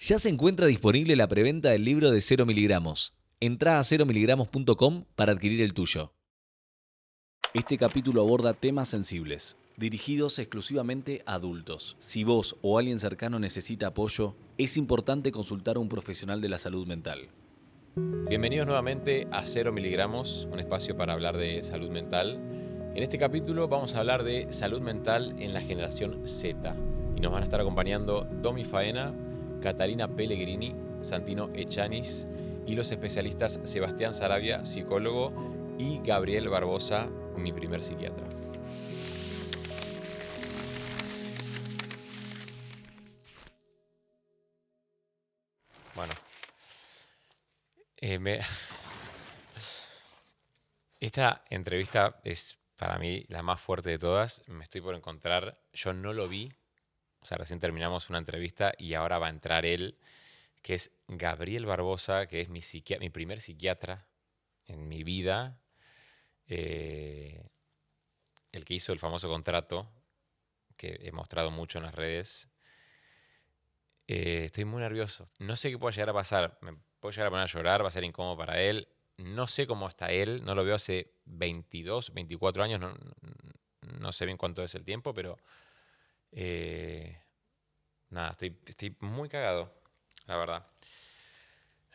Ya se encuentra disponible la preventa del libro de 0 miligramos. Entrá a 0miligramos.com para adquirir el tuyo. Este capítulo aborda temas sensibles, dirigidos exclusivamente a adultos. Si vos o alguien cercano necesita apoyo, es importante consultar a un profesional de la salud mental. Bienvenidos nuevamente a 0 miligramos, un espacio para hablar de salud mental. En este capítulo vamos a hablar de salud mental en la generación Z. Y nos van a estar acompañando Domi Faena, Catalina Pellegrini, Santino Echanis y los especialistas Sebastián Sarabia, psicólogo, y Gabriel Barbosa, mi primer psiquiatra. Bueno, esta entrevista es para mí la más fuerte de todas. Me estoy por encontrar, yo no lo vi, o sea, recién terminamos una entrevista y ahora va a entrar él, que es Gabriel Barbosa, que es mi primer psiquiatra en mi vida, el que hizo el famoso contrato, que he mostrado mucho en las redes. Estoy muy nervioso. No sé qué puede llegar a pasar. Me puedo llegar a poner a llorar, va a ser incómodo para él. No sé cómo está él, no lo veo hace 22, 24 años, no sé bien cuánto es el tiempo, pero nada, estoy muy cagado, la verdad.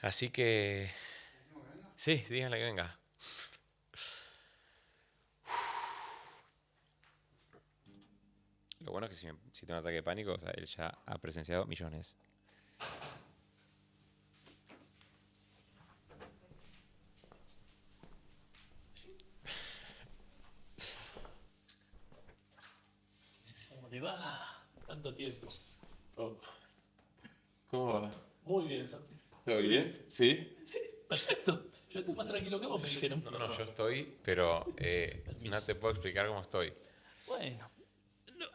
Así que, sí, díganle que venga. Lo bueno es que si tengo un ataque de pánico, o sea, él ya ha presenciado millones. ¿Cómo te va? ¿Tanto tiempo? Oh, ¿cómo va? Muy bien, Santi. ¿Todo bien? ¿Sí? Sí, perfecto. Yo estoy más tranquilo que vos, me dijeron. No, yo estoy, pero no te puedo explicar cómo estoy. Bueno, no,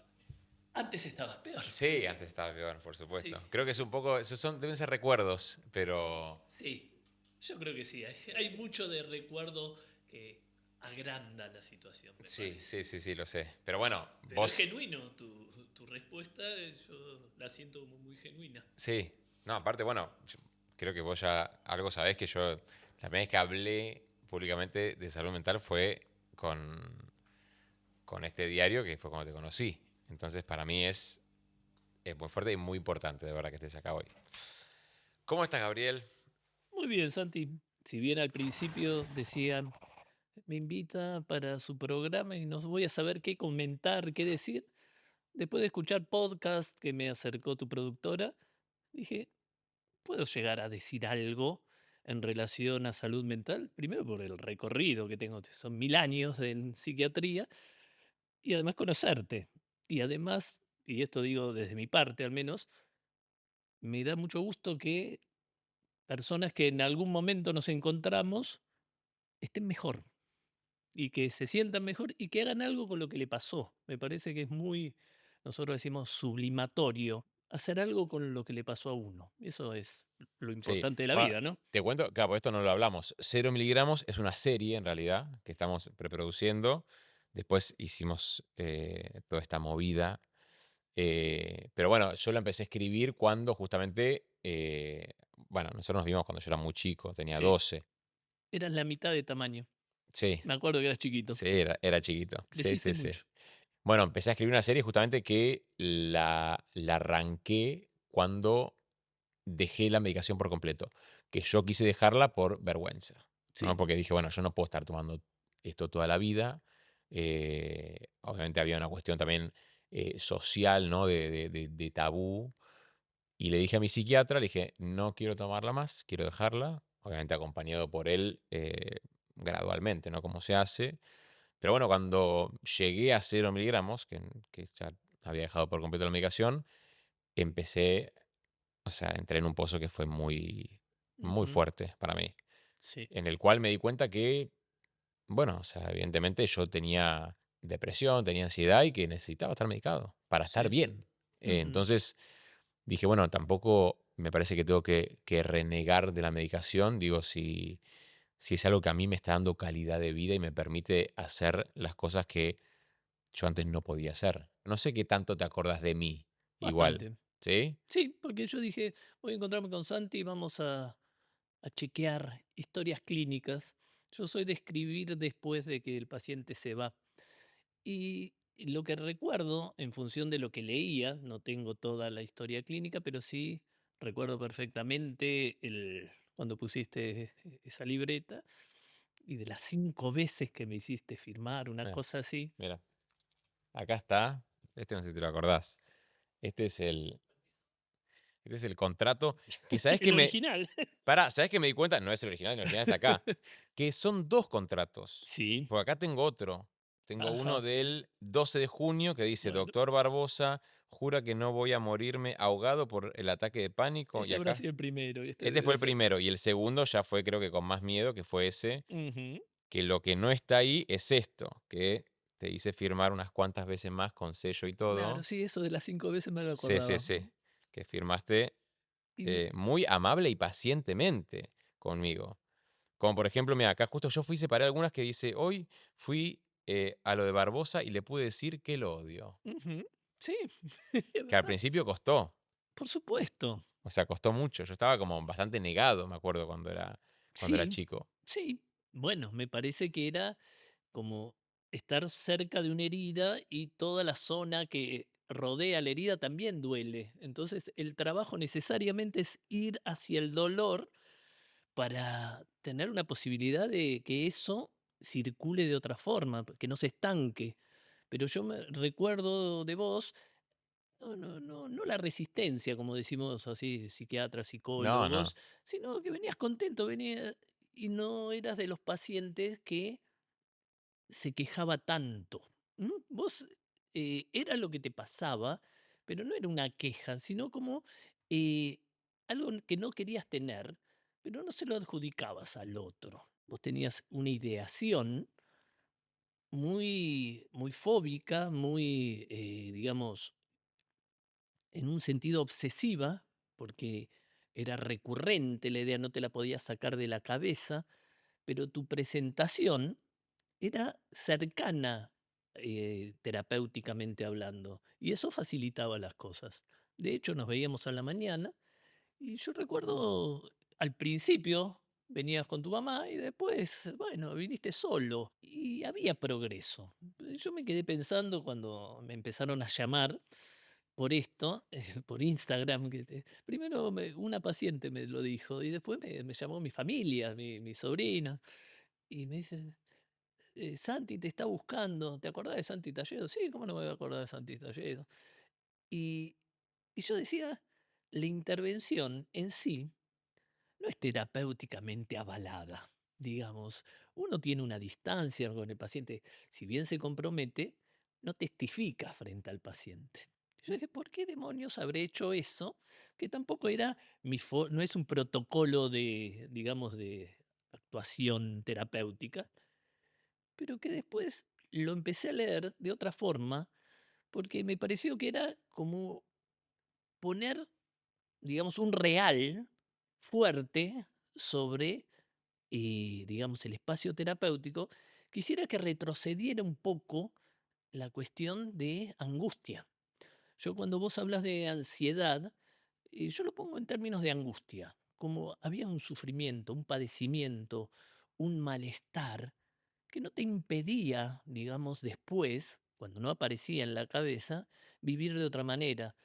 antes estabas peor. Sí, antes estaba peor, por supuesto. Sí. Creo que es un poco, deben ser recuerdos, pero Sí, yo creo que sí. Hay mucho de recuerdo que agranda la situación, me sí, parece. sí, lo sé. Pero bueno, Pero es vos, genuino tu respuesta, yo la siento como muy genuina. sí. No, aparte, bueno, yo creo que vos ya algo sabés que yo, la primera vez que hablé públicamente de salud mental fue con este diario, que fue cuando te conocí. Entonces, para mí es muy fuerte y muy importante, de verdad, que estés acá hoy. ¿Cómo estás, Gabriel? Muy bien, Santi. Si bien al principio decían, me invita para su programa y no voy a saber qué comentar, qué decir. Después de escuchar podcast que me acercó tu productora, dije, ¿puedo llegar a decir algo en relación a salud mental? Primero por el recorrido que tengo, son 1000 años en psiquiatría, y además conocerte. Y además, y esto digo desde mi parte al menos, me da mucho gusto que personas que en algún momento nos encontramos estén mejor y que se sientan mejor y que hagan algo con lo que le pasó. Me parece que es muy, nosotros decimos sublimatorio, hacer algo con lo que le pasó a uno. Eso es lo Sí. importante de la Bueno, vida, ¿no? te cuento, claro, por esto no lo hablamos. 0 miligramos es una serie, en realidad, que estamos preproduciendo. Después hicimos toda esta movida. Pero bueno, yo la empecé a escribir cuando justamente, bueno, nosotros nos vimos cuando yo era muy chico, tenía Sí, 12. eras la mitad de tamaño. Sí, Me acuerdo que eras chiquito. sí, era chiquito. Sí, Creciste sí, sí. mucho. Bueno, empecé a escribir una serie justamente que la arranqué cuando dejé la medicación por completo, que yo quise dejarla por vergüenza, ¿no? Sí. Porque dije, bueno, yo no puedo estar tomando esto toda la vida. Obviamente había una cuestión también social, ¿no? De tabú. Y le dije a mi psiquiatra, le dije, no quiero tomarla más, quiero dejarla. Obviamente acompañado por él gradualmente, ¿no? Como se hace. Pero bueno, cuando llegué a 0 miligramos, que ya había dejado por completo la medicación, empecé, o sea, entré en un pozo que fue muy, muy Ujú. fuerte para mí, Sí. en el cual me di cuenta que, bueno, o sea, evidentemente yo tenía depresión, tenía ansiedad y que necesitaba estar medicado para estar Sí. bien. Ujú. Entonces dije, bueno, tampoco me parece que tengo que renegar de la medicación, digo, si es algo que a mí me está dando calidad de vida y me permite hacer las cosas que yo antes no podía hacer. No sé qué tanto te acordás de mí, igual. Bastante. ¿Sí? Sí, porque yo dije, voy a encontrarme con Santi y vamos a chequear historias clínicas. Yo soy de escribir después de que el paciente se va. Y lo que recuerdo, en función de lo que leía, no tengo toda la historia clínica, pero sí recuerdo perfectamente cuando pusiste esa libreta y de las 5 veces que me hiciste firmar, una Mira, cosa así. mira. Acá está. Este no sé si te lo acordás. Este es el, este es el contrato. Que sabes que El me. original. Pará, ¿sabes que me di cuenta? No es el original está acá. Que son 2 contratos. Sí, Porque acá tengo otro. Tengo uno ajá. del 12 de junio que dice: Bueno, Doctor Barbosa jura que no voy a morirme ahogado por el ataque de pánico. Y ese habrá acá. sido el primero y este Este fue debe el ser. primero. Y el segundo ya fue, creo que con más miedo, que fue ese. Ujú. Que lo que no está ahí es esto. Que te hice firmar unas cuantas veces más con sello y Claro, todo. sí, eso de las 5 veces me lo Sí, sí, acordaba. sí. Que firmaste Y muy amable y pacientemente conmigo. Como por ejemplo, mira, acá justo yo fui, separé algunas que dice, hoy fui a lo de Barbosa y le pude decir que lo odio. ujú, sí, es Que al verdad. principio costó, Por supuesto. o sea, costó mucho. Yo estaba como bastante negado, me acuerdo, cuando era Sí, chico. sí. Bueno, me parece que era como estar cerca de una herida y toda la zona que rodea la herida también duele. Entonces, el trabajo necesariamente es ir hacia el dolor para tener una posibilidad de que eso circule de otra forma, que no se estanque. Pero yo me recuerdo de vos, no la resistencia, como decimos así, psiquiatras, No, psicólogos, no. sino que venías contento, venía y no eras de los pacientes que se quejaba tanto. Vos era lo que te pasaba, pero no era una queja, sino como eh, algo que no querías tener, pero no se lo adjudicabas al otro. Vos tenías una ideación muy, muy fóbica, muy, digamos, en un sentido obsesiva, porque era recurrente la idea, no te la podías sacar de la cabeza, pero tu presentación era cercana terapéuticamente hablando, y eso facilitaba las cosas. De hecho, nos veíamos a la mañana y yo recuerdo al principio venías con tu mamá y después, bueno, viniste solo y había progreso. Yo me quedé pensando cuando me empezaron a llamar por esto, por Instagram. Primero una paciente me lo dijo y después me llamó mi familia, mi sobrina, y me dicen, Santi te está buscando, ¿te acordás de Santi Talledo? Sí, ¿cómo no me voy a acordar de Santi Talledo? Y, y yo decía, la intervención en sí no es terapéuticamente avalada, digamos. Uno tiene una distancia con el paciente. Si bien se compromete, no testifica frente al paciente. Yo dije, ¿por qué demonios habré hecho eso? Que tampoco era no es un protocolo de, digamos, de actuación terapéutica, pero que después lo empecé a leer de otra forma, porque me pareció que era como poner, digamos, un real fuerte sobre, digamos, el espacio terapéutico. Quisiera que retrocediera un poco la cuestión de angustia. Yo cuando vos hablas de ansiedad, yo lo pongo en términos de angustia, como había un sufrimiento, un padecimiento, un malestar que no te impedía, digamos, después, cuando no aparecía en la cabeza, vivir de otra manera.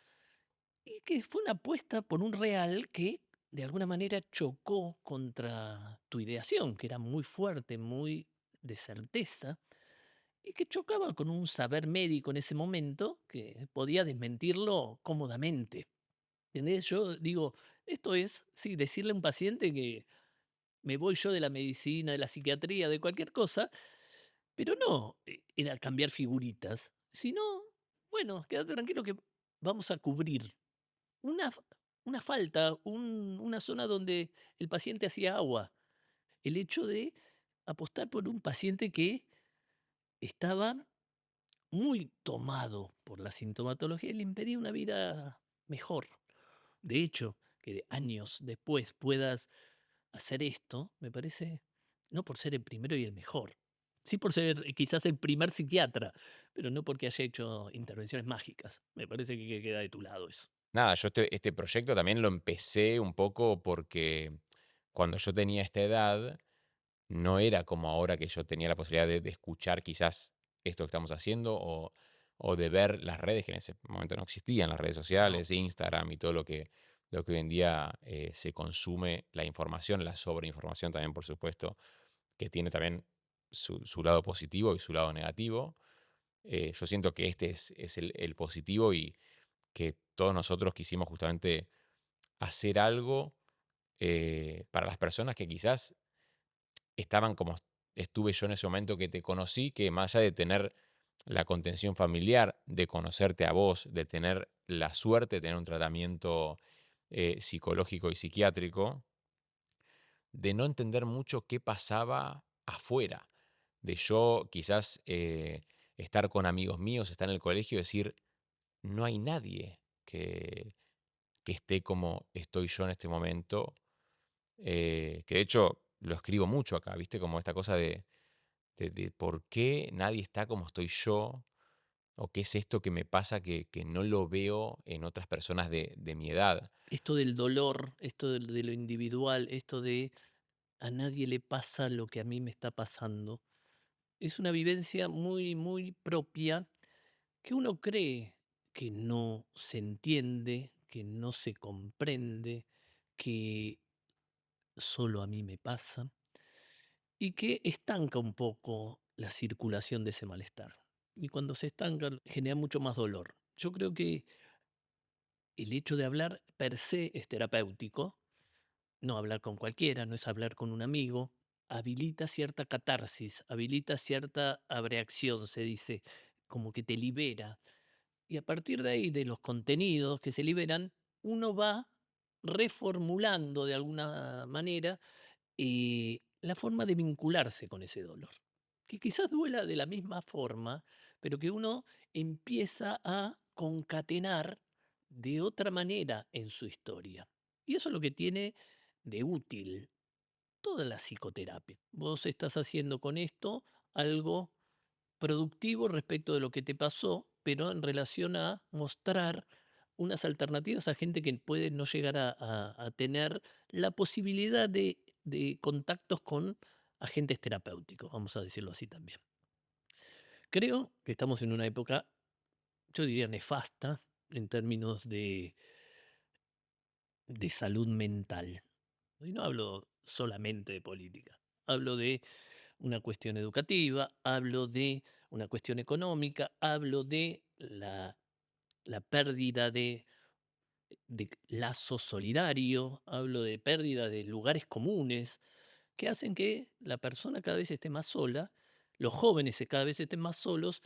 Y que fue una apuesta por un real que de alguna manera chocó contra tu ideación, que era muy fuerte, muy de certeza, y que chocaba con un saber médico en ese momento que podía desmentirlo cómodamente. ¿Entendés? Yo digo, esto es, sí, decirle a un paciente que me voy yo de la medicina, de la psiquiatría, de cualquier cosa, pero no era cambiar figuritas, sino, bueno, quédate tranquilo que vamos a cubrir una, una falta, una zona donde el paciente hacía agua. El hecho de apostar por un paciente que estaba muy tomado por la sintomatología y le impedía una vida mejor. De hecho, que años después puedas hacer esto, me parece, no por ser el primero y el mejor, sí por ser quizás el primer psiquiatra, pero no porque haya hecho intervenciones mágicas. Me parece que queda de tu lado eso. nada, yo este proyecto también lo empecé un poco porque cuando yo tenía esta edad, no era como ahora que yo tenía la posibilidad de escuchar quizás esto que estamos haciendo o de ver las redes, que en ese momento no existían, las redes No. sociales, Instagram y todo lo que hoy en día se consume, la información, la sobreinformación también, por supuesto, que tiene también su lado positivo y su lado negativo. Yo siento que este es el positivo y que todos nosotros quisimos justamente hacer algo para las personas que quizás estaban como estuve yo en ese momento que te conocí, que más allá de tener la contención familiar, de conocerte a vos, de tener la suerte de tener un tratamiento psicológico y psiquiátrico, de no entender mucho qué pasaba afuera, de yo quizás estar con amigos míos, estar en el colegio y decir, no hay nadie que esté como estoy yo en este momento, que de hecho lo escribo mucho acá, ¿viste? Como esta cosa de por qué nadie está como estoy yo, o qué es esto que me pasa que no lo veo en otras personas de mi edad. Esto del dolor, esto de lo individual, esto de a nadie le pasa lo que a mí me está pasando, es una vivencia muy, muy propia que uno cree que no se entiende, que no se comprende, que solo a mí me pasa y que estanca un poco la circulación de ese malestar. Y cuando se estanca genera mucho más dolor. Yo creo que el hecho de hablar per se es terapéutico, no hablar con cualquiera, no es hablar con un amigo, habilita cierta catarsis, habilita cierta abreacción, se dice, como que te libera. Y a partir de ahí, de los contenidos que se liberan, uno va reformulando de alguna manera la forma de vincularse con ese dolor. Que quizás duela de la misma forma, pero que uno empieza a concatenar de otra manera en su historia. Y eso es lo que tiene de útil toda la psicoterapia. Vos estás haciendo con esto algo productivo respecto de lo que te pasó, pero en relación a mostrar unas alternativas a gente que puede no llegar a tener la posibilidad de contactos con agentes terapéuticos, vamos a decirlo así también. Creo que estamos en una época, yo diría, nefasta en términos de salud mental. Y no hablo solamente de política, hablo de una cuestión educativa, hablo de una cuestión económica, hablo de la pérdida de lazo solidario, hablo de pérdida de lugares comunes, que hacen que la persona cada vez esté más sola, los jóvenes cada vez estén más solos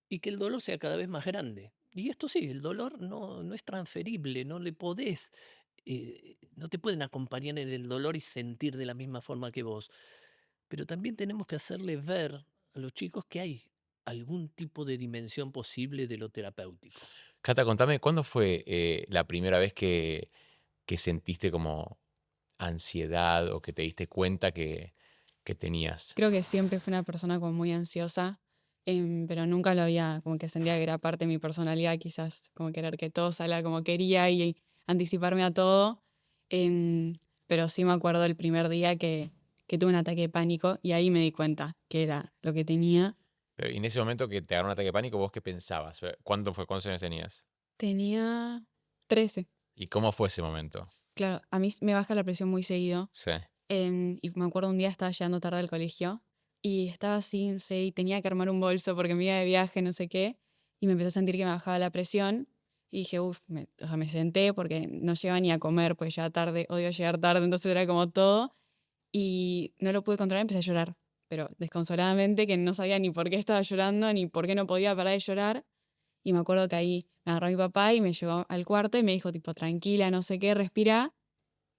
y que el dolor sea cada vez más grande. Y esto sí, el dolor no es transferible, no le podés, no te pueden acompañar en el dolor y sentir de la misma forma que vos. Pero también tenemos que hacerle ver a los chicos que hay algún tipo de dimensión posible de lo terapéutico. Cata, contame, ¿cuándo fue la primera vez que sentiste como ansiedad o que te diste cuenta que tenías? Creo que siempre fui una persona como muy ansiosa, pero nunca lo había, como que sentía que era parte de mi personalidad, quizás, como querer que todo salga como quería y anticiparme a todo. em, pero sí me acuerdo el primer día que tuve un ataque de pánico y ahí me di cuenta que era lo que tenía. Pero y en ese momento que te agarró un ataque de pánico, ¿vos qué pensabas? ¿Cuánto fue? ¿Cuántos años tenías? Tenía 13. ¿Y cómo fue ese momento? Claro, a mí me baja la presión muy seguido. Sí. Y me acuerdo un día estaba llegando tarde al colegio y estaba así, no sé, y tenía que armar un bolso porque me iba de viaje, no sé qué, y me empecé a sentir que me bajaba la presión y dije, uff, o sea, me senté porque no llegaba ni a comer, pues ya tarde, odio llegar tarde, entonces era como todo, y no lo pude controlar, empecé a llorar, pero desconsoladamente, que no sabía ni por qué estaba llorando, ni por qué no podía parar de llorar, y me acuerdo que ahí me agarró mi papá y me llevó al cuarto y me dijo, tipo, tranquila, no sé qué, respira.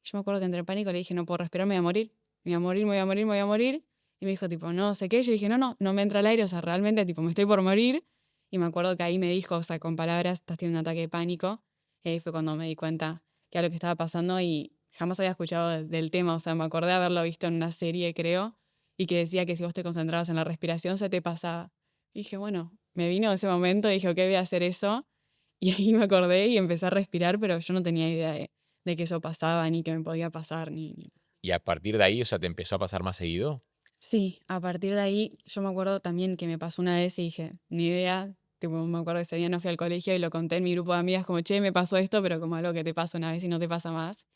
Yo me acuerdo que entré en pánico, le dije, no puedo respirar, me voy a morir. Me voy a morir, me voy a morir, me voy a morir. Y me dijo, tipo, no sé qué. Yo dije, no me entra el aire, o sea, realmente, tipo, me estoy por morir. Y me acuerdo que ahí me dijo, o sea, con palabras, estás teniendo un ataque de pánico. Y ahí fue cuando me di cuenta que era lo que estaba pasando y jamás había escuchado del tema. O sea, me acordé de haberlo visto en una serie, creo, y que decía que si vos te concentrabas en la respiración se te pasaba. Y dije, bueno, me vino ese momento y dije, ok, voy a hacer eso. Y ahí me acordé y empecé a respirar, pero yo no tenía idea de que eso pasaba, ni que me podía pasar, ni. Y a partir de ahí, o sea, ¿te empezó a pasar más seguido? Sí, a partir de ahí yo me acuerdo también que me pasó una vez y dije, ni idea, tipo, me acuerdo que ese día no fui al colegio y lo conté en mi grupo de amigas como, che, me pasó esto, pero como algo que te pasa una vez y no te pasa más.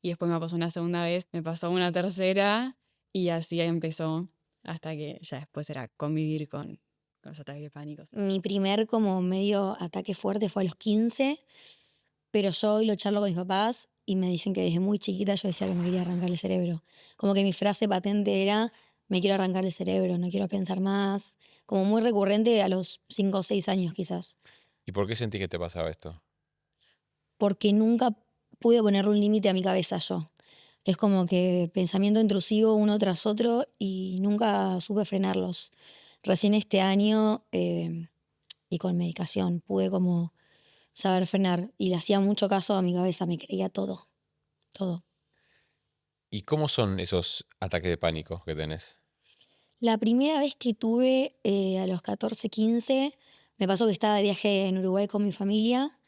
Y después me pasó una segunda vez, me pasó una tercera y así empezó hasta que ya después era convivir con los ataques de pánico. Mi primer como medio ataque fuerte fue a los 15, pero yo hoy lo charlo con mis papás y me dicen que desde muy chiquita yo decía que me quería arrancar el cerebro. Como que mi frase patente era, me quiero arrancar el cerebro, no quiero pensar más. Como muy recurrente a los 5 o 6 años quizás. ¿Y por qué sentí que te pasaba esto? Porque nunca pude ponerle un límite a mi cabeza yo. Es como que pensamiento intrusivo uno tras otro y nunca supe frenarlos. Recién este año y con medicación pude como saber frenar y le hacía mucho caso a mi cabeza, me creía todo, todo. ¿Y cómo son esos ataques de pánico que tenés? La primera vez que tuve a los 14, 15, me pasó que estaba de viaje en Uruguay con mi familia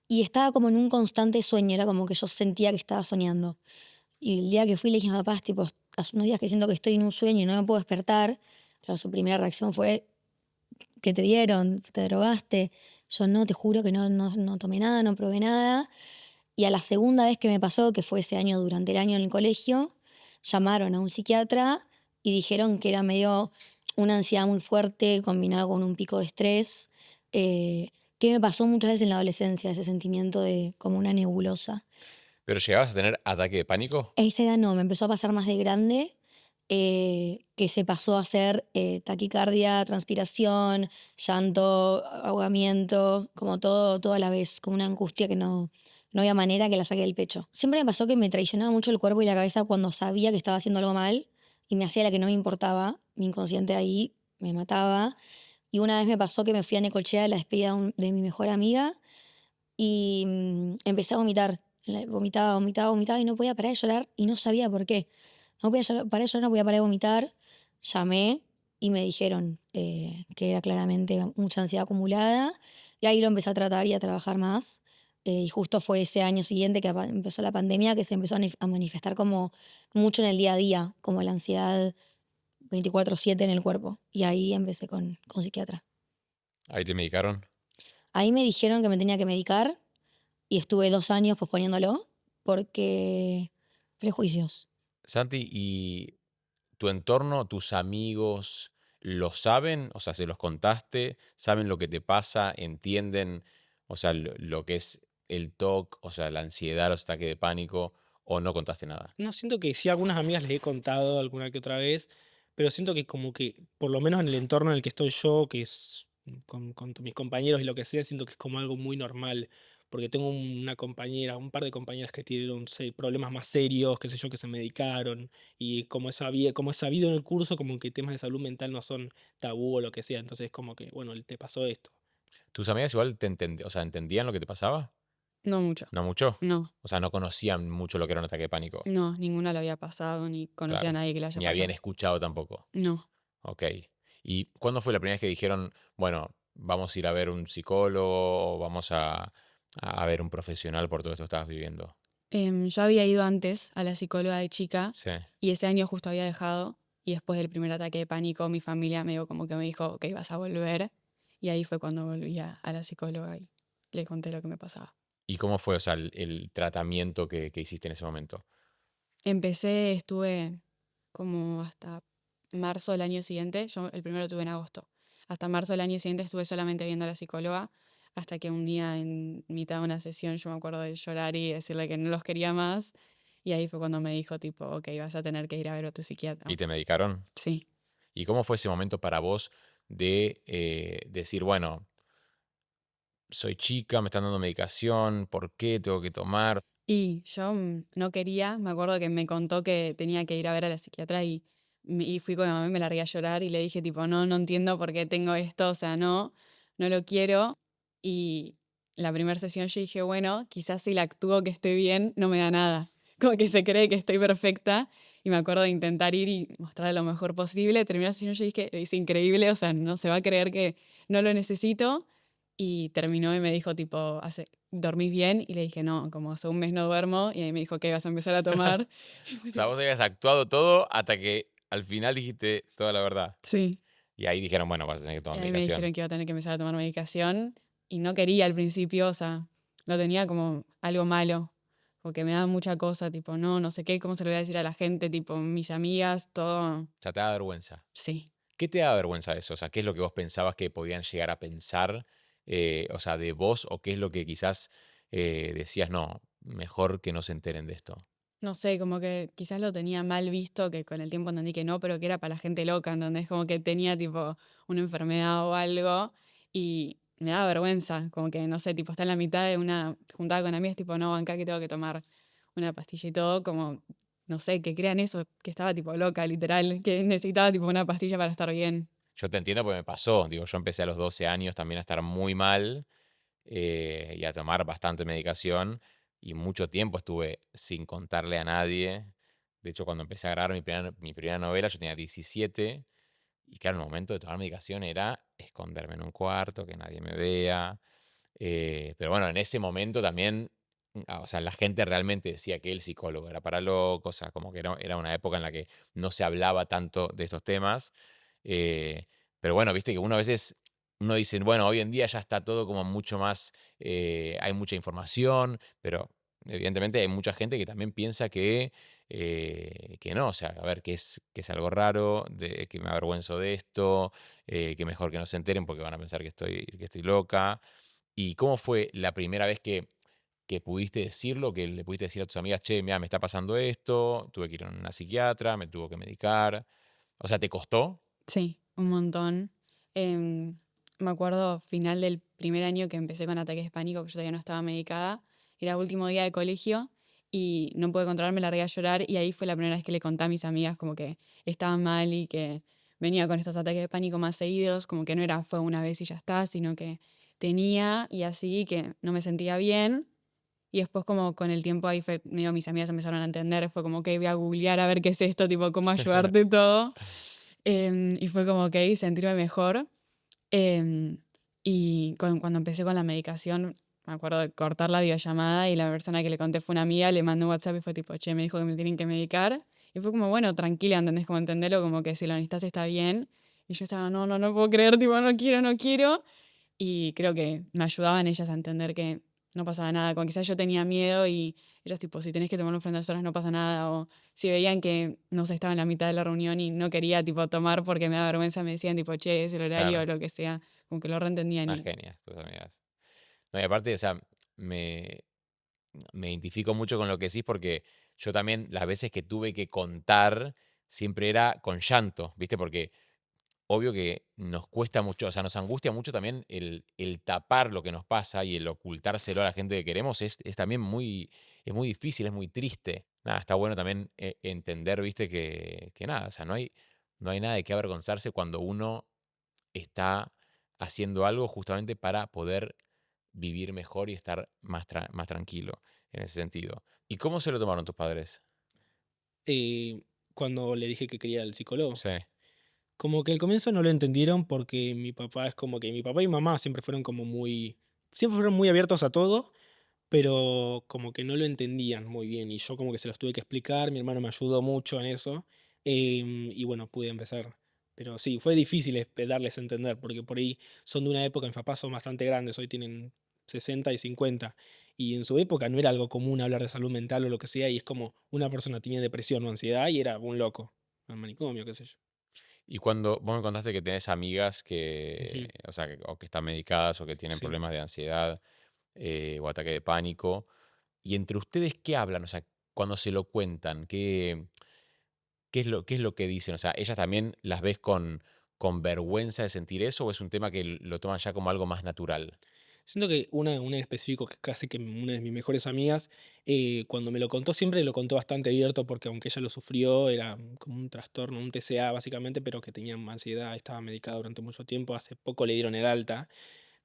y estaba como en un constante sueño, era como que yo sentía que estaba soñando. Y el día que fui le dije a mis papás, tipo, hace unos días que siento que estoy en un sueño y no me puedo despertar. Claro, su primera reacción fue, ¿qué te dieron? ¿Te drogaste? Yo no, te juro que no tomé nada, no probé nada. Y a la segunda vez que me pasó, que fue ese año durante el año en el colegio, llamaron a un psiquiatra y dijeron que era medio una ansiedad muy fuerte combinada con un pico de estrés, que me pasó muchas veces en la adolescencia, ese sentimiento de como una nebulosa. ¿Pero llegabas a tener ataque de pánico? A esa edad no, me empezó a pasar más de grande, que se pasó a hacer taquicardia, transpiración, llanto, ahogamiento, como todo a la vez, como una angustia que no había manera que la saque del pecho. Siempre me pasó que me traicionaba mucho el cuerpo y la cabeza cuando sabía que estaba haciendo algo mal y me hacía la que no me importaba. Mi inconsciente ahí me mataba. Y una vez me pasó que me fui a Necochea a la despedida de mi mejor amiga y empecé a vomitar. Vomitaba y no podía parar de llorar y no sabía por qué. No podía parar de llorar, no podía parar de vomitar. Llamé y me dijeron que era claramente mucha ansiedad acumulada y ahí lo empecé a tratar y a trabajar más. Y justo fue ese año siguiente que empezó la pandemia que se empezó a manifestar como mucho en el día a día, como la ansiedad 24/7 en el cuerpo. Y ahí empecé con psiquiatra. ¿Ahí te medicaron? Ahí me dijeron que me tenía que medicar y estuve 2 años posponiéndolo porque prejuicios. Santi, ¿y tu entorno, tus amigos, lo saben? O sea, ¿se los contaste? ¿Saben lo que te pasa? ¿Entienden, o sea, lo que es el TOC, o sea, la ansiedad, los ataques de pánico, o no contaste nada? No, siento que sí, a algunas amigas les he contado alguna que otra vez, pero siento que como que, por lo menos en el entorno en el que estoy yo, que es con mis compañeros y lo que sea, siento que es como algo muy normal, porque tengo una compañera, un par de compañeras que tuvieron problemas más serios, qué sé yo, que se medicaron, y como es sabido en el curso, como que temas de salud mental no son tabú o lo que sea, entonces como que, bueno, te pasó esto. ¿Tus amigas igual o sea, entendían lo que te pasaba? No mucho, ¿No mucho? no, O sea, no conocían mucho lo que era un ataque de pánico. no, ninguna lo había pasado, ni conocía a Claro. nadie que lo haya Ni habían pasado. escuchado tampoco. No. Ok. ¿Y cuándo fue la primera vez que dijeron, bueno, vamos a ir a ver un psicólogo o vamos a ver un profesional por todo esto que estabas viviendo? Yo había ido antes a la psicóloga de chica Sí. y ese año justo había dejado y después del primer ataque de pánico mi familia medio como que me dijo, ok, vas a volver y ahí fue cuando volví a la psicóloga y le conté lo que me pasaba. ¿Y cómo fue, o sea, el tratamiento que hiciste en ese momento? Estuve como hasta marzo del año siguiente, yo el primero tuve en agosto, hasta marzo del año siguiente estuve solamente viendo a la psicóloga hasta que un día en mitad de una sesión yo me acuerdo de llorar y decirle que no los quería más y ahí fue cuando me dijo tipo, ok, vas a tener que ir a ver a tu psiquiatra. ¿Y te medicaron? Sí. ¿Y cómo fue ese momento para vos de decir, bueno, soy chica, me están dando medicación, ¿por qué tengo que tomar? Y yo no quería, me acuerdo que me contó que tenía que ir a ver a la psiquiatra y fui con mi mamá y me largué a llorar y le dije tipo, no entiendo por qué tengo esto, o sea, no lo quiero. Y la primera sesión yo dije, bueno, quizás si la actúo que estoy bien, no me da nada. Como que se cree que estoy perfecta y me acuerdo de intentar ir y mostrar lo mejor posible. Terminó la sesión y yo dije, es increíble, o sea, no se va a creer que no lo necesito. Y terminó y me dijo, tipo, ¿dormís bien? Y le dije, no, como hace un mes no duermo. Y ahí me dijo, ¿qué vas a empezar a tomar? Y fue O sea, tipo, vos habías actuado todo hasta que al final dijiste toda la verdad. sí. Y ahí dijeron, bueno, vas a tener que Y tomar ahí me dijeron medicación. que iba a tener que empezar a tomar medicación. Y no quería al principio, o sea, lo tenía como algo malo. Porque me daba mucha cosa, tipo, no sé qué, cómo se lo voy a decir a la gente, tipo, mis amigas, todo. O sea, te da vergüenza. Sí. ¿Qué te da vergüenza de eso? O sea, ¿qué es lo que vos pensabas que podían llegar a pensar, o sea, de vos? ¿O qué es lo que quizás decías, no, mejor que no se enteren de esto? No sé, como que quizás lo tenía mal visto, que con el tiempo entendí que no, pero que era para la gente loca, ¿entendés? Como que tenía tipo una enfermedad o algo y me daba vergüenza, como que no sé, tipo está en la mitad de una juntada con amigas, tipo no, acá que tengo que tomar una pastilla y todo, como no sé, que crean eso, que estaba tipo loca, literal, que necesitaba tipo una pastilla para estar bien. Yo te entiendo porque me pasó. Digo, yo empecé a los 12 años también a estar muy mal y a tomar bastante medicación. Y mucho tiempo estuve sin contarle a nadie. De hecho, cuando empecé a grabar mi primera novela, yo tenía 17. Y claro, el momento de tomar medicación era esconderme en un cuarto, que nadie me vea. Pero bueno, en ese momento también, o sea, la gente realmente decía que el psicólogo era para locos, o sea, como que era una época en la que no se hablaba tanto de estos temas. eh, pero bueno, viste que uno a veces, uno dice, bueno, hoy en día ya está todo como mucho más, hay mucha información, pero evidentemente hay mucha gente que también piensa que no, o sea, a ver, que es algo raro, que me avergüenzo de esto, que mejor que no se enteren porque van a pensar que estoy loca. ¿Y cómo fue la primera vez que pudiste decirlo, que le pudiste decir a tus amigas, che, mira, me está pasando esto, tuve que ir a una psiquiatra, me tuvo que medicar? O sea, ¿te costó? Sí, un montón. Em, Me acuerdo final del primer año que empecé con ataques de pánico, que yo todavía no estaba medicada. Era último día de colegio y no pude controlarme, largué a llorar y ahí fue la primera vez que le conté a mis amigas como que estaba mal y que venía con estos ataques de pánico más seguidos, como que no era fue una vez y ya está, sino que tenía y así que no me sentía bien. Y después como con el tiempo ahí fue, medio mis amigas empezaron a entender, fue como que voy a googlear a ver qué es esto, tipo cómo ayudarte todo. Y fue como, ok, sentirme mejor. Em, y cuando empecé con la medicación, me acuerdo de cortar la videollamada y la persona que le conté fue una amiga, le mandé un WhatsApp y fue tipo, che, me dijo que me tienen que medicar. Y fue como, bueno, tranquila, ¿entendés? Como entenderlo, como que si lo necesitas está bien. Y yo estaba, no puedo creer, tipo, no quiero, no quiero. Y creo que me ayudaban ellas a entender que no pasaba nada. Como quizás yo tenía miedo y ellas tipo, si tenés que tomar un frente horas no pasa nada. O si veían que no sé, estaba en la mitad de la reunión y no quería tipo tomar porque me da vergüenza, me decían tipo, che, es el horario o Claro, lo que sea. Como que lo reentendían unas y genias tus amigas. No, y aparte, o sea, me, me identifico mucho con lo que decís porque yo también las veces que tuve que contar siempre era con llanto, ¿viste? Porque obvio que nos cuesta mucho, o sea, nos angustia mucho también el tapar lo que nos pasa y el ocultárselo a la gente que queremos es también es muy difícil, es muy triste. Nada, está bueno también entender, viste, que nada, o sea, no hay nada de qué avergonzarse cuando uno está haciendo algo justamente para poder vivir mejor y estar más tranquilo en ese sentido. ¿Y cómo se lo tomaron tus padres? Eh, Cuando le dije que quería al psicólogo. Sí, Como que al comienzo no lo entendieron porque mi papá es como que mi papá y mamá siempre fueron como siempre fueron muy abiertos a todo, pero como que no lo entendían muy bien y yo como que se los tuve que explicar, mi hermano me ayudó mucho en eso, y bueno, pude empezar. Pero sí, fue difícil darles a entender porque por ahí son de una época, mis papás son bastante grandes, hoy tienen 60 y 50, y en su época no era algo común hablar de salud mental o lo que sea, y es como una persona tenía depresión o ansiedad y era un loco, al manicomio, qué sé yo. y cuando vos me contaste que tenés amigas que, Ujú, o sea, o que están medicadas o que tienen sí. problemas de ansiedad o ataque de pánico, y entre ustedes, ¿qué hablan? O sea, cuando se lo cuentan, ¿qué es lo que dicen? O sea, ¿ellas también las ves con vergüenza de sentir eso o es un tema que lo toman ya como algo más natural? Siento que una en específico, que casi que una de mis mejores amigas, cuando me lo contó, siempre lo contó bastante abierto, porque aunque ella lo sufrió, era como un trastorno, un TCA básicamente, pero que tenía ansiedad, estaba medicada durante mucho tiempo, hace poco le dieron el alta,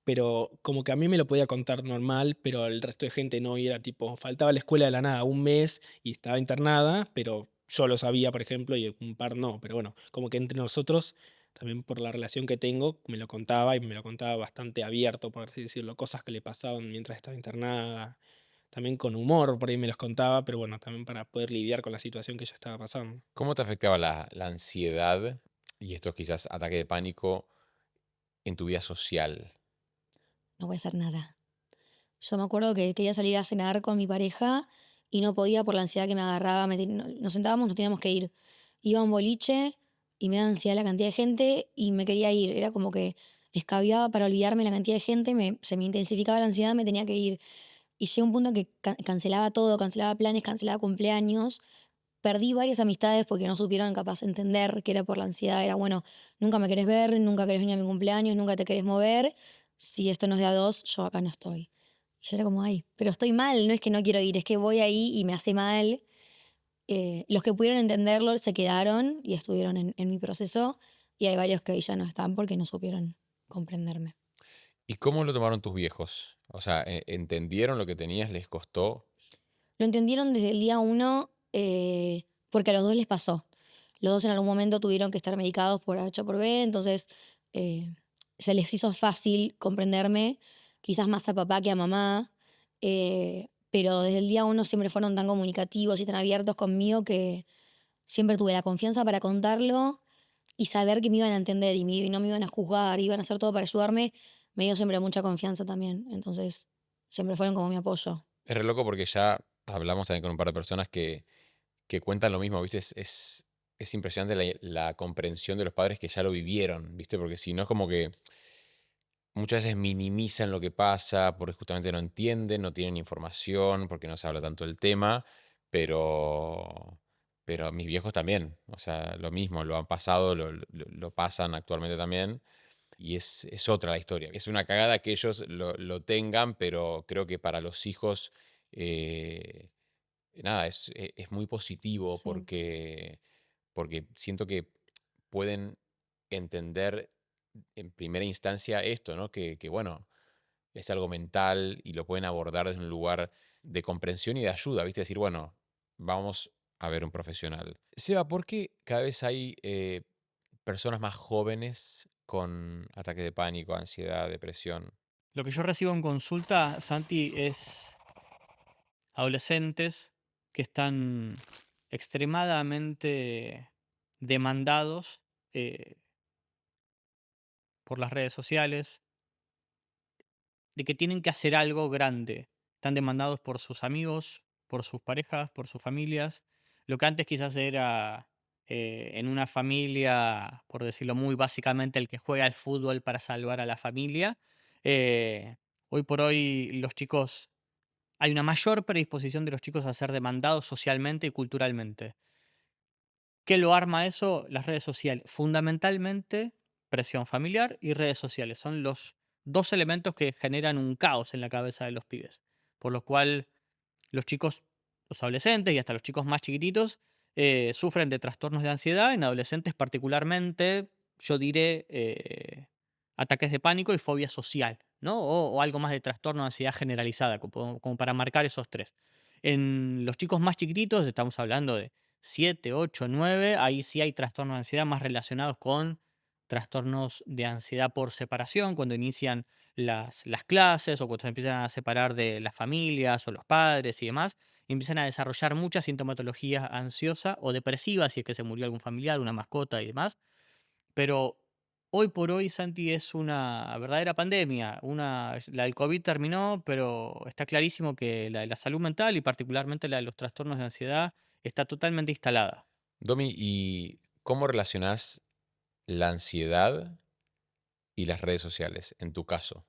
pero como que a mí me lo podía contar normal, pero al resto de gente no, y era tipo, faltaba a la escuela de la nada un mes y estaba internada, pero yo lo sabía, por ejemplo, y un par no, pero bueno, como que entre nosotros también por la relación que tengo, me lo contaba y me lo contaba bastante abierto, por así decirlo, cosas que le pasaban mientras estaba internada, también con humor, por ahí me los contaba, pero bueno, también para poder lidiar con la situación que yo estaba pasando. ¿Cómo te afectaba la ansiedad y estos quizás ataques de pánico en tu vida social? No voy a hacer nada. Yo me acuerdo que quería salir a cenar con mi pareja y no podía por la ansiedad que me agarraba. Nos sentábamos, nos teníamos que ir. Iba a un boliche y me daba ansiedad la cantidad de gente y me quería ir. Era como que escabiaba para olvidarme la cantidad de gente, se me intensificaba la ansiedad, me tenía que ir. Y llegó un punto en que cancelaba todo, cancelaba planes, cancelaba cumpleaños. Perdí varias amistades porque no supieron capaz entender que era por la ansiedad. Era, bueno, nunca me querés ver, nunca querés venir a mi cumpleaños, nunca te querés mover. Si esto no es de a dos, yo acá no estoy. Y yo era como, ay, pero estoy mal, no es que no quiero ir, es que voy ahí y me hace mal. Los que pudieron entenderlo se quedaron y estuvieron en mi proceso. Y hay varios que ahí ya no están porque no supieron comprenderme. ¿Y cómo lo tomaron tus viejos? O sea, ¿entendieron lo que tenías? ¿Les costó? Lo entendieron desde el día uno porque a los dos les pasó. Los dos en algún momento tuvieron que estar medicados por H o por B, entonces eh, se les hizo fácil comprenderme, quizás más a papá que a mamá, pero desde el día uno siempre fueron tan comunicativos y tan abiertos conmigo que siempre tuve la confianza para contarlo y saber que me iban a entender y no me iban a juzgar, iban a hacer todo para ayudarme, me dio siempre mucha confianza también. Entonces siempre fueron como mi apoyo. Es re loco porque ya hablamos también con un par de personas que cuentan lo mismo, ¿viste? Es impresionante la comprensión de los padres que ya lo vivieron, ¿viste? Porque si no es como que muchas veces minimizan lo que pasa porque justamente no entienden, no tienen información, porque no se habla tanto del tema, pero, pero mis viejos también, o sea, lo mismo, lo han pasado, lo pasan actualmente también, y es otra la historia. Es una cagada que ellos lo tengan, pero creo que para los hijos, eh, nada, es muy positivo Sí, porque siento que pueden entender en primera instancia esto, ¿no? Que bueno, es algo mental y lo pueden abordar desde un lugar de comprensión y de ayuda, ¿viste? Decir, bueno, vamos a ver un profesional. Seba, ¿por qué cada vez hay personas más jóvenes con ataques de pánico, ansiedad, depresión? Lo que yo recibo en consulta, Santi, es adolescentes que están extremadamente demandados eh, por las redes sociales, de que tienen que hacer algo grande. Están demandados por sus amigos, por sus parejas, por sus familias. Lo que antes quizás era en una familia, por decirlo muy básicamente, el que juega al fútbol para salvar a la familia. eh, Hoy por hoy los chicos, hay una mayor predisposición de los chicos a ser demandados socialmente y culturalmente. ¿Qué lo arma eso? Las redes sociales. Fundamentalmente, presión familiar y redes sociales. Son los dos elementos que generan un caos en la cabeza de los pibes. Por lo cual los chicos, los adolescentes y hasta los chicos más chiquititos sufren de trastornos de ansiedad. En adolescentes particularmente, yo diré ataques de pánico y fobia social, ¿no? O algo más de trastorno de ansiedad generalizada, como para marcar esos tres. En los chicos más chiquititos, estamos hablando de 7, 8, 9, ahí sí hay trastornos de ansiedad más relacionados con trastornos de ansiedad por separación, cuando inician las clases o cuando se empiezan a separar de las familias o los padres y demás, y empiezan a desarrollar mucha sintomatología ansiosa o depresiva, si es que se murió algún familiar, una mascota y demás. Pero hoy por hoy, Santi, es una verdadera pandemia. La del COVID terminó, pero está clarísimo que la de la salud mental y particularmente la de los trastornos de ansiedad está totalmente instalada. Domi, ¿y cómo relacionás la ansiedad y las redes sociales en tu caso?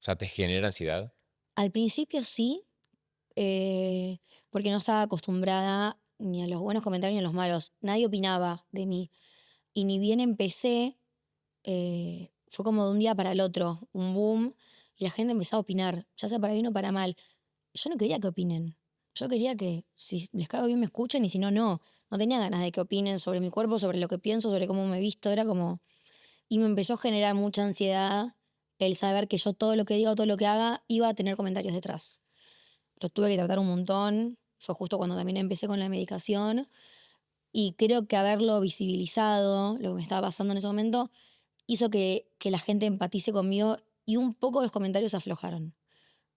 O sea, ¿te genera ansiedad? al principio sí, eh, porque no estaba acostumbrada ni a los buenos comentarios ni a los malos. Nadie opinaba de mí. Y ni bien empecé, fue como de un día para el otro, un boom, y la gente empezaba a opinar, ya sea para bien o para mal. Yo no quería que opinen. Yo quería que si les caigo bien me escuchen y si no, no. No tenía ganas de que opinen sobre mi cuerpo, sobre lo que pienso, sobre cómo me he visto. Era como... Y me empezó a generar mucha ansiedad el saber que yo todo lo que diga o todo lo que haga iba a tener comentarios detrás. Lo tuve que tratar un montón. Fue justo cuando también empecé con la medicación. Y creo que haberlo visibilizado, lo que me estaba pasando en ese momento, hizo que la gente empatice conmigo y un poco los comentarios aflojaron.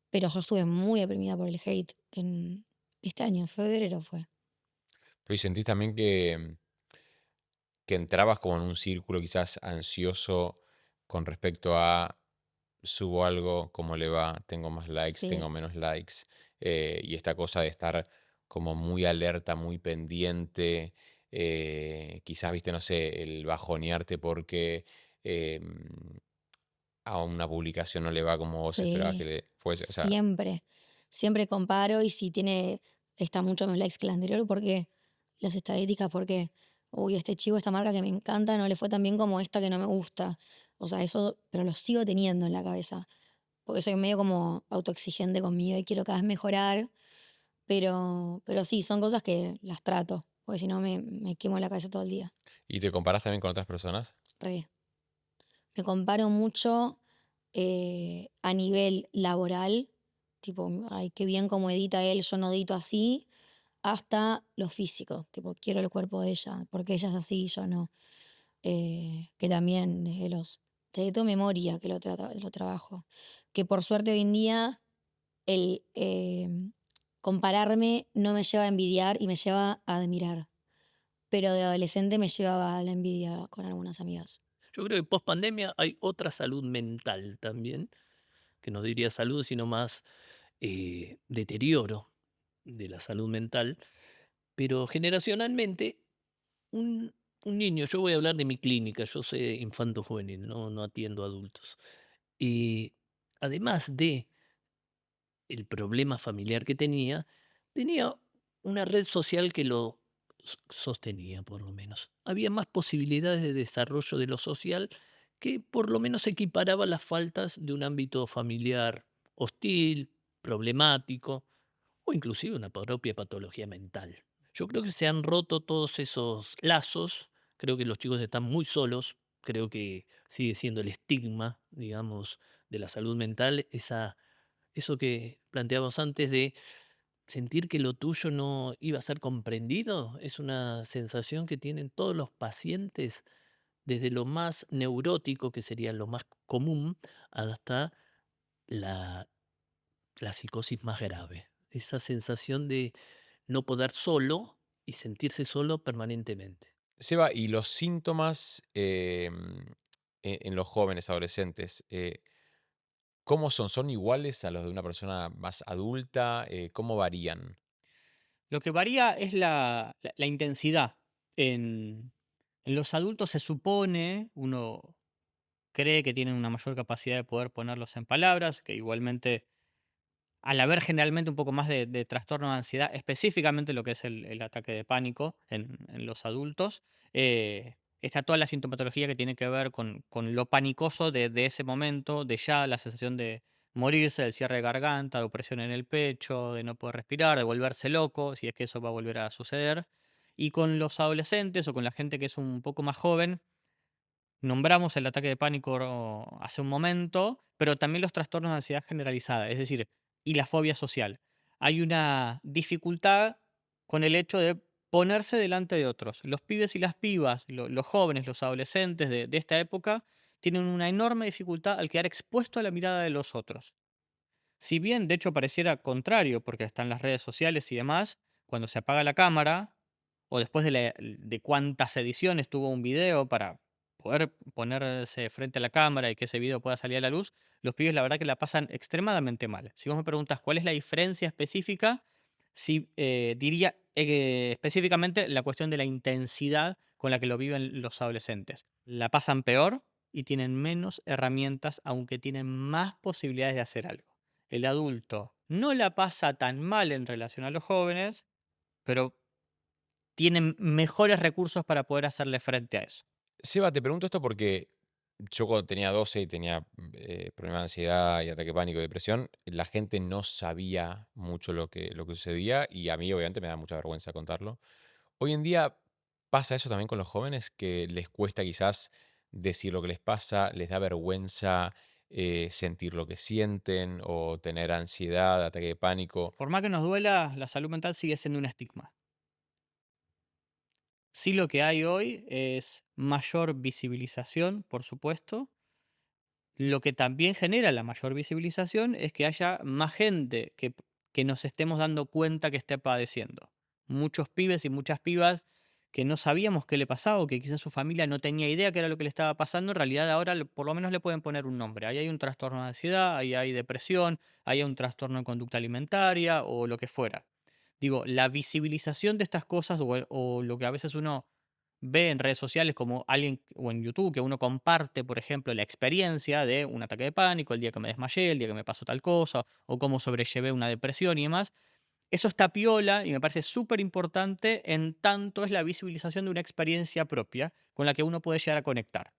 Pero yo estuve muy deprimida por el hate en este año, en febrero fue. Pero ¿y sentís también que entrabas como en un círculo quizás ansioso con respecto a subo algo, cómo le va, tengo más likes, tengo Sí, menos likes, y esta cosa de estar como muy alerta, muy pendiente, quizás, viste, no sé, el bajonearte porque em, a una publicación no le va como vos esperabas que sí, le fuese, o sea, siempre. Siempre comparo y si está mucho más likes que la anterior, ¿por qué? Las estadísticas, ¿por qué? Uy, este chivo, esta marca que me encanta, no le fue tan bien como esta que no me gusta. O sea, eso, pero lo sigo teniendo en la cabeza. Porque soy medio como autoexigente conmigo y quiero cada vez mejorar. Pero sí, son cosas que las trato, porque si no me quemo la cabeza todo el día. ¿y te comparás también con otras personas? Re. Me comparo mucho a nivel laboral, tipo, ay, qué bien como edita él, yo no edito así, hasta lo físico, tipo, quiero el cuerpo de ella, porque ella es así, yo no. Que también desde tu memoria que lo trabajo. Que por suerte hoy en día el compararme no me lleva a envidiar y me lleva a admirar. Pero de adolescente me llevaba a la envidia con algunas amigas. Yo creo que post pandemia hay otra salud mental también, que no diría salud, sino más deterioro de la salud mental. Pero generacionalmente, un niño, yo voy a hablar de mi clínica, yo soy infanto juvenil, no atiendo adultos. Y además de el problema familiar que tenía una red social que lo sostenía, por lo menos. Había más posibilidades de desarrollo de lo social que por lo menos equiparaba las faltas de un ámbito familiar hostil, problemático o inclusive una propia patología mental. Yo creo que se han roto todos esos lazos, creo que los chicos están muy solos, creo que sigue siendo el estigma, digamos, de la salud mental, eso que planteábamos antes de sentir que lo tuyo no iba a ser comprendido, es una sensación que tienen todos los pacientes, desde lo más neurótico, que sería lo más común, hasta la, la psicosis más grave. Esa sensación de no poder solo y sentirse solo permanentemente. Seba, ¿y los síntomas en los jóvenes, adolescentes, cómo son? ¿Son iguales a los de una persona más adulta? ¿Cómo varían? Lo que varía es la intensidad. En, en los adultos se supone, uno cree que tienen una mayor capacidad de poder ponerlos en palabras, que igualmente al haber generalmente un poco más de trastorno de ansiedad, específicamente lo que es el ataque de pánico en los adultos, está toda la sintomatología que tiene que ver con lo panicoso de ese momento, de ya la sensación de morirse, del cierre de garganta, de opresión en el pecho, de no poder respirar, de volverse loco, si es que eso va a volver a suceder. Y con los adolescentes o con la gente que es un poco más joven, nombramos el ataque de pánico hace un momento, pero también los trastornos de ansiedad generalizada, es decir, y la fobia social. Hay una dificultad con el hecho de ponerse delante de otros. Los pibes y las pibas, los jóvenes, los adolescentes de esta época, tienen una enorme dificultad al quedar expuesto a la mirada de los otros. Si bien, de hecho, pareciera contrario, porque están las redes sociales y demás, cuando se apaga la cámara, o después de cuántas ediciones tuvo un video para poder ponerse frente a la cámara y que ese video pueda salir a la luz, los pibes la verdad que la pasan extremadamente mal. Si vos me preguntas cuál es la diferencia específica, sí, diría específicamente la cuestión de la intensidad con la que lo viven los adolescentes. La pasan peor y tienen menos herramientas, aunque tienen más posibilidades de hacer algo. El adulto no la pasa tan mal en relación a los jóvenes, pero tienen mejores recursos para poder hacerle frente a eso. Seba, te pregunto esto porque yo cuando tenía 12 y tenía problemas de ansiedad y ataque de pánico y depresión, la gente no sabía mucho lo que sucedía y a mí obviamente me da mucha vergüenza contarlo. Hoy en día pasa eso también con los jóvenes, que les cuesta quizás decir lo que les pasa, les da vergüenza sentir lo que sienten o tener ansiedad, ataque de pánico. Por más que nos duela, la salud mental sigue siendo un estigma. Sí, lo que hay hoy es mayor visibilización, por supuesto. Lo que también genera la mayor visibilización es que haya más gente que nos estemos dando cuenta que esté padeciendo. Muchos pibes y muchas pibas que no sabíamos qué le pasaba o que quizás su familia no tenía idea qué era lo que le estaba pasando, en realidad ahora por lo menos le pueden poner un nombre. Ahí hay un trastorno de ansiedad, ahí hay depresión, ahí hay un trastorno de conducta alimentaria o lo que fuera. Digo, la visibilización de estas cosas o lo que a veces uno ve en redes sociales como alguien o en YouTube que uno comparte, por ejemplo, la experiencia de un ataque de pánico, el día que me desmayé, el día que me pasó tal cosa, o cómo sobrellevé una depresión y demás. Eso está piola y me parece súper importante en tanto es la visibilización de una experiencia propia con la que uno puede llegar a conectar.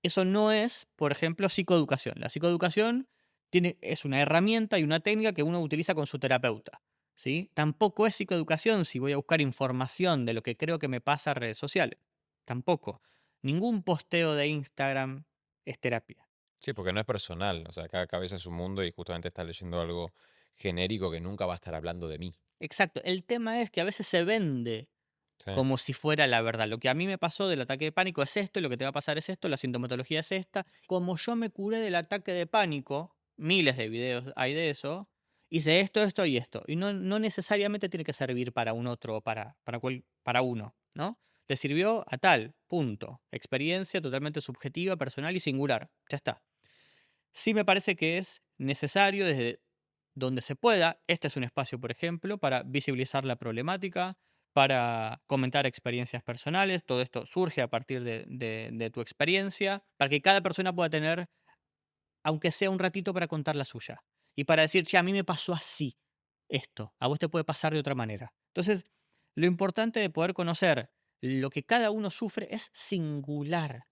Eso no es, por ejemplo, psicoeducación. La psicoeducación es una herramienta y una técnica que uno utiliza con su terapeuta. ¿Sí? Tampoco es psicoeducación si voy a buscar información de lo que creo que me pasa en redes sociales. Tampoco. Ningún posteo de Instagram es terapia. Sí, porque no es personal, o sea, cada cabeza es un mundo y justamente estás leyendo algo genérico que nunca va a estar hablando de mí. Exacto. El tema es que a veces se vende Sí. como si fuera la verdad. Lo que a mí me pasó del ataque de pánico es esto, y lo que te va a pasar es esto, la sintomatología es esta. Como yo me curé del ataque de pánico, miles de videos hay de eso, hice esto, esto y esto. Y no necesariamente tiene que servir para un otro o para uno, ¿no? Te sirvió a tal, punto. Experiencia totalmente subjetiva, personal y singular. Ya está. Sí me parece que es necesario desde donde se pueda, este es un espacio, por ejemplo, para visibilizar la problemática, para comentar experiencias personales, todo esto surge a partir de tu experiencia, para que cada persona pueda tener, aunque sea un ratito, para contar la suya. Y para decir, che, a mí me pasó así esto, a vos te puede pasar de otra manera. Entonces, lo importante de poder conocer lo que cada uno sufre es singular.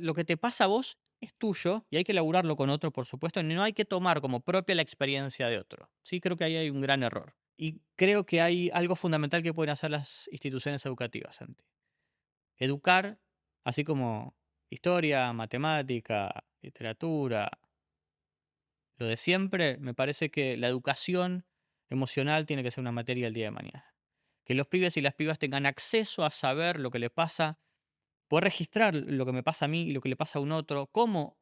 Lo que te pasa a vos es tuyo y hay que elaborarlo con otro, por supuesto, y no hay que tomar como propia la experiencia de otro. Sí, creo que ahí hay un gran error. Y creo que hay algo fundamental que pueden hacer las instituciones educativas, Santi. Educar, así como historia, matemática, literatura, lo de siempre, me parece que la educación emocional tiene que ser una materia el día de mañana. Que los pibes y las pibas tengan acceso a saber lo que le pasa, poder registrar lo que me pasa a mí y lo que le pasa a un otro, cómo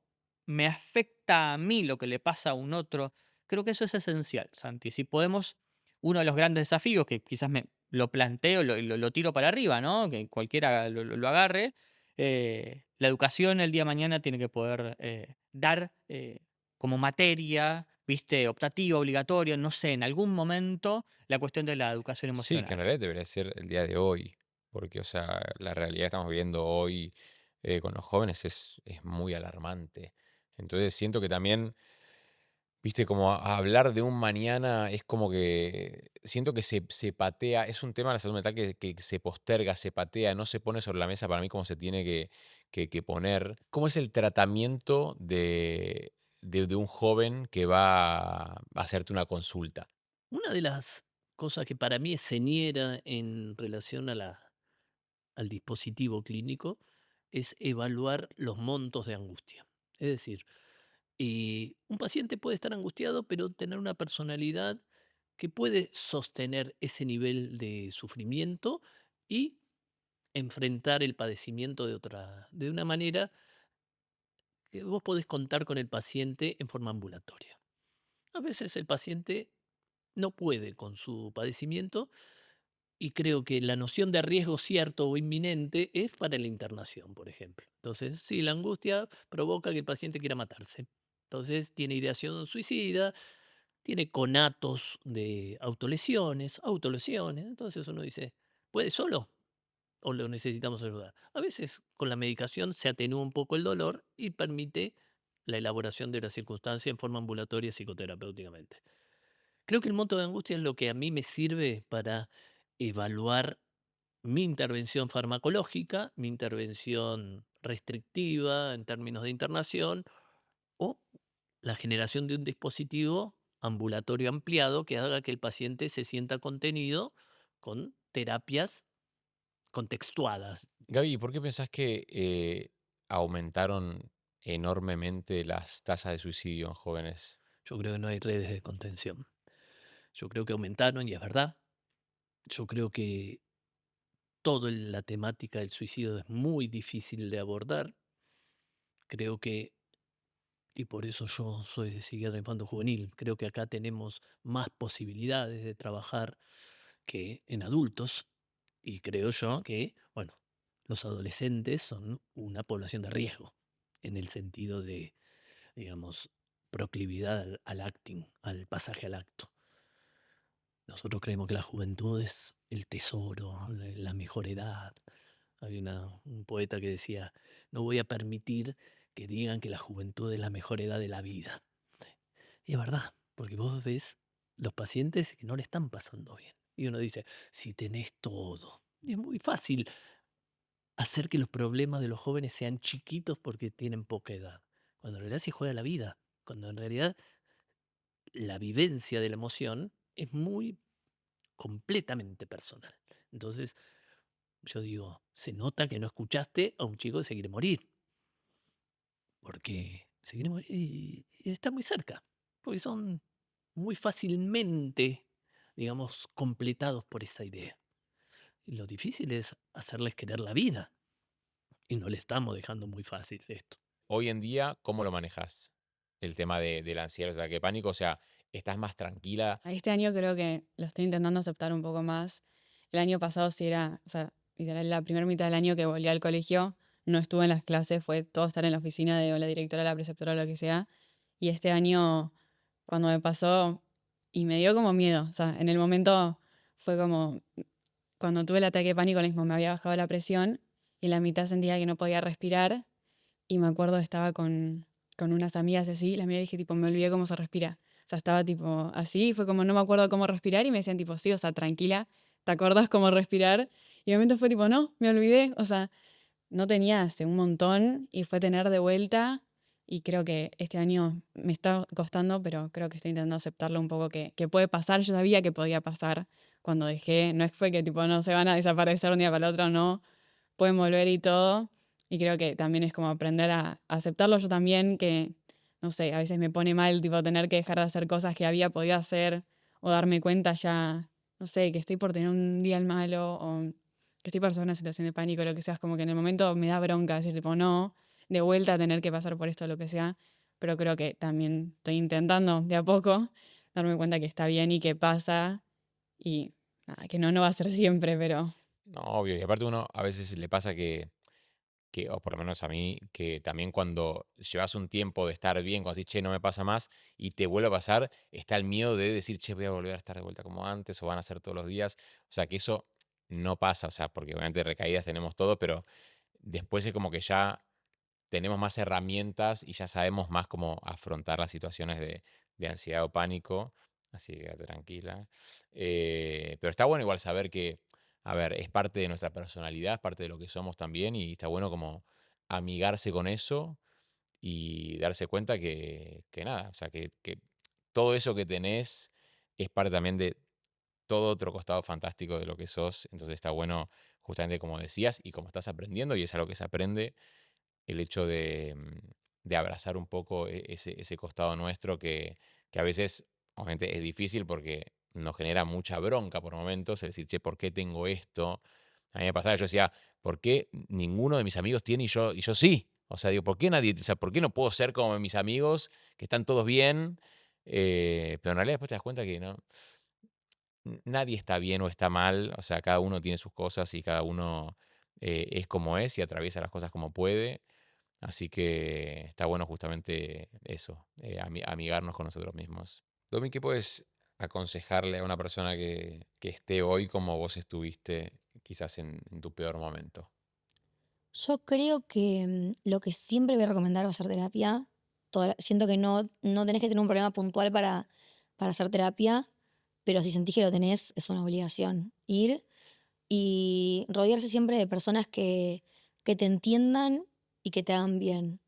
me afecta a mí lo que le pasa a un otro. Creo que eso es esencial, Santi. Si podemos, uno de los grandes desafíos, que quizás me lo planteo, lo tiro para arriba, ¿no? Que cualquiera lo agarre, la educación el día de mañana tiene que poder dar como materia, ¿viste? Optativa, obligatoria, no sé, en algún momento, la cuestión de la educación Sí, que en emocional. realidad debería ser el día de hoy, porque, o sea, la realidad que estamos viviendo hoy con los jóvenes es muy alarmante. Entonces siento que también, viste, como hablar de un mañana es como que siento que se patea, es un tema de la salud mental que se posterga, se patea, no se pone sobre la mesa para mí como se tiene que poner. ¿Cómo es el tratamiento de un joven que va a hacerte una consulta? Una de las cosas que para mí es señera en relación al dispositivo clínico es evaluar los montos de angustia. Es decir, un paciente puede estar angustiado, pero tener una personalidad que puede sostener ese nivel de sufrimiento y enfrentar el padecimiento de una manera que vos podés contar con el paciente en forma ambulatoria. A veces el paciente no puede con su padecimiento y creo que la noción de riesgo cierto o inminente es para la internación, por ejemplo. Entonces, sí, la angustia provoca que el paciente quiera matarse. Entonces, tiene ideación suicida, tiene conatos de autolesiones. Entonces uno dice, ¿puede solo o lo necesitamos ayudar? A veces con la medicación se atenúa un poco el dolor y permite la elaboración de la circunstancia en forma ambulatoria psicoterapéuticamente. Creo que el monto de angustia es lo que a mí me sirve para evaluar mi intervención farmacológica, mi intervención restrictiva en términos de internación o la generación de un dispositivo ambulatorio ampliado que haga que el paciente se sienta contenido con terapias contextuadas. Gaby, ¿por qué pensás que aumentaron enormemente las tasas de suicidio en jóvenes? Yo creo que no hay redes de contención. Yo creo que aumentaron y es verdad. Yo creo que toda la temática del suicidio es muy difícil de abordar. Creo que, y por eso yo soy de psiquiatra infanto-juvenil, creo que acá tenemos más posibilidades de trabajar que en adultos. Y creo yo que, bueno, los adolescentes son una población de riesgo, en el sentido de, digamos, proclividad al acting, al pasaje al acto. Nosotros creemos que la juventud es el tesoro, la mejor edad. Hay un poeta que decía, no voy a permitir que digan que la juventud es la mejor edad de la vida. Y es verdad, porque vos ves los pacientes que no le están pasando bien. Y uno dice, si tenés todo. Y es muy fácil hacer que los problemas de los jóvenes sean chiquitos porque tienen poca edad. Cuando en realidad se juega la vida. Cuando en realidad la vivencia de la emoción es muy completamente personal. Entonces, yo digo, se nota que no escuchaste a un chico que se quiere morir. Porque se quiere morir y está muy cerca. Porque son muy fácilmente, digamos, completados por esa idea. Y lo difícil es hacerles querer la vida. Y no le estamos dejando muy fácil esto. Hoy en día, ¿cómo lo manejas? El tema de la ansiedad, o sea, que pánico, o sea, ¿estás más tranquila? Este año creo que lo estoy intentando aceptar un poco más. El año pasado sí era, o sea, literal, la primera mitad del año que volví al colegio, no estuve en las clases, fue todo estar en la oficina de la directora, la preceptora, lo que sea. Y este año, cuando me pasó, y me dio como miedo, o sea, en el momento fue como, cuando tuve el ataque de pánico, lo mismo, me había bajado la presión y en la mitad sentía que no podía respirar y me acuerdo estaba con unas amigas así, las miré y dije tipo, me olvidé cómo se respira. O sea, estaba tipo así, y fue como no me acuerdo cómo respirar y me decían tipo, sí, o sea, tranquila, ¿te acordás cómo respirar? Y de momento fue tipo, no, me olvidé, o sea, no tenía hace un montón y fue tener de vuelta y creo que este año me está costando, pero creo que estoy intentando aceptarlo un poco que puede pasar. Yo sabía que podía pasar cuando dejé, no fue que tipo no se van a desaparecer un día para el otro, no, pueden volver y todo. Y creo que también es como aprender a aceptarlo yo también, que, no sé, a veces me pone mal tipo tener que dejar de hacer cosas que había podido hacer o darme cuenta ya, no sé, que estoy por tener un día malo o que estoy por una situación de pánico, lo que sea, es como que en el momento me da bronca decir, tipo, no, de vuelta a tener que pasar por esto, lo que sea, pero creo que también estoy intentando de a poco darme cuenta que está bien y que pasa y nada, que no va a ser siempre, pero No, obvio, y aparte uno a veces le pasa o por lo menos a mí, que también cuando llevas un tiempo de estar bien, cuando decís, che, no me pasa más, y te vuelve a pasar, está el miedo de decir, che, voy a volver a estar de vuelta como antes, o van a ser todos los días. O sea, que eso no pasa, o sea, porque obviamente recaídas tenemos todo, pero después es como que ya tenemos más herramientas y ya sabemos más cómo afrontar las situaciones de ansiedad o pánico. Así que quédate tranquila. Pero está bueno igual saber que, a ver, es parte de nuestra personalidad, es parte de lo que somos también, y está bueno como amigarse con eso y darse cuenta que nada, o sea, que todo eso que tenés es parte también de todo otro costado fantástico de lo que sos. Entonces está bueno, justamente como decías, y como estás aprendiendo, y es algo que se aprende, el hecho de abrazar un poco ese costado nuestro que a veces, obviamente, es difícil porque nos genera mucha bronca por momentos, el decir, che, ¿por qué tengo esto? A mí me pasaba, yo decía, ¿por qué ninguno de mis amigos tiene y yo sí? O sea, digo, ¿por qué nadie, o sea, ¿por qué no puedo ser como mis amigos, que están todos bien? Pero en realidad después te das cuenta que no, nadie está bien o está mal, o sea, cada uno tiene sus cosas y cada uno es como es y atraviesa las cosas como puede. Así que está bueno justamente eso, amigarnos con nosotros mismos. Domi, ¿qué puedes aconsejarle a una persona que esté hoy como vos estuviste quizás en tu peor momento? Yo creo que lo que siempre voy a recomendar va a ser terapia. Siento que no tenés que tener un problema puntual para hacer terapia, pero si sentís que lo tenés, es una obligación ir y rodearse siempre de personas que te entiendan y que te hagan bien.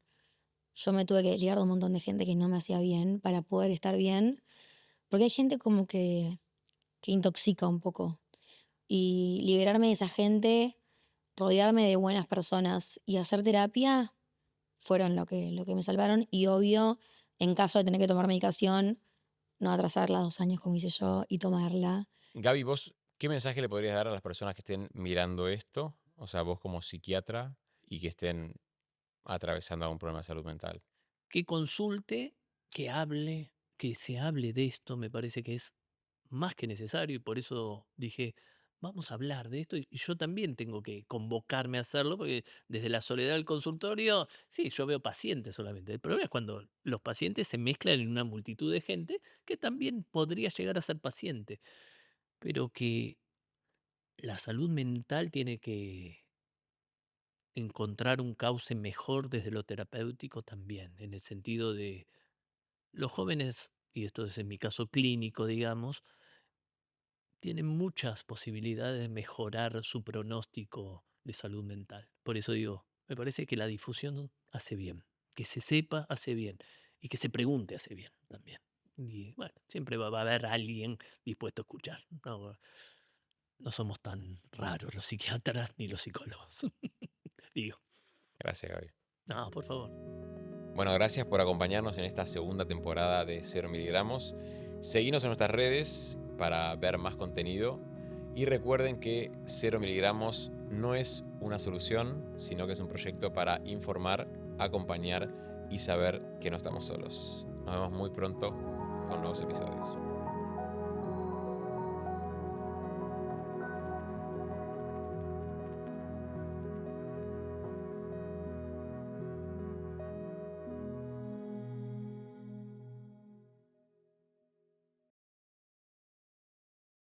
Yo me tuve que ligar de un montón de gente que no me hacía bien para poder estar bien, porque hay gente como que intoxica un poco. Y liberarme de esa gente, rodearme de buenas personas y hacer terapia fueron lo que me salvaron. Y obvio, en caso de tener que tomar medicación, no atrasarla 2 años como hice yo y tomarla. Gaby, vos, ¿Qué mensaje le podrías dar a las personas que estén mirando esto? O sea, vos como psiquiatra y que estén atravesando algún problema de salud mental. Que consulte, que hable, que se hable de esto, me parece que es más que necesario y por eso dije, vamos a hablar de esto y yo también tengo que convocarme a hacerlo porque desde la soledad del consultorio, sí, yo veo pacientes solamente. El problema es cuando los pacientes se mezclan en una multitud de gente que también podría llegar a ser paciente, pero que la salud mental tiene que encontrar un cauce mejor desde lo terapéutico también, en el sentido de los jóvenes, y esto es en mi caso clínico, digamos, tienen muchas posibilidades de mejorar su pronóstico de salud mental. Por eso digo, me parece que la difusión hace bien, que se sepa hace bien y que se pregunte hace bien también. Y bueno, siempre va a haber alguien dispuesto a escuchar. No, no somos tan raros los psiquiatras ni los psicólogos. Digo, Gracias, Gaby. no, por favor. Bueno, gracias por acompañarnos en esta segunda temporada de 0 miligramos. Seguinos en nuestras redes para ver más contenido. Y recuerden que 0 miligramos no es una solución, sino que es un proyecto para informar, acompañar y saber que no estamos solos. Nos vemos muy pronto con nuevos episodios.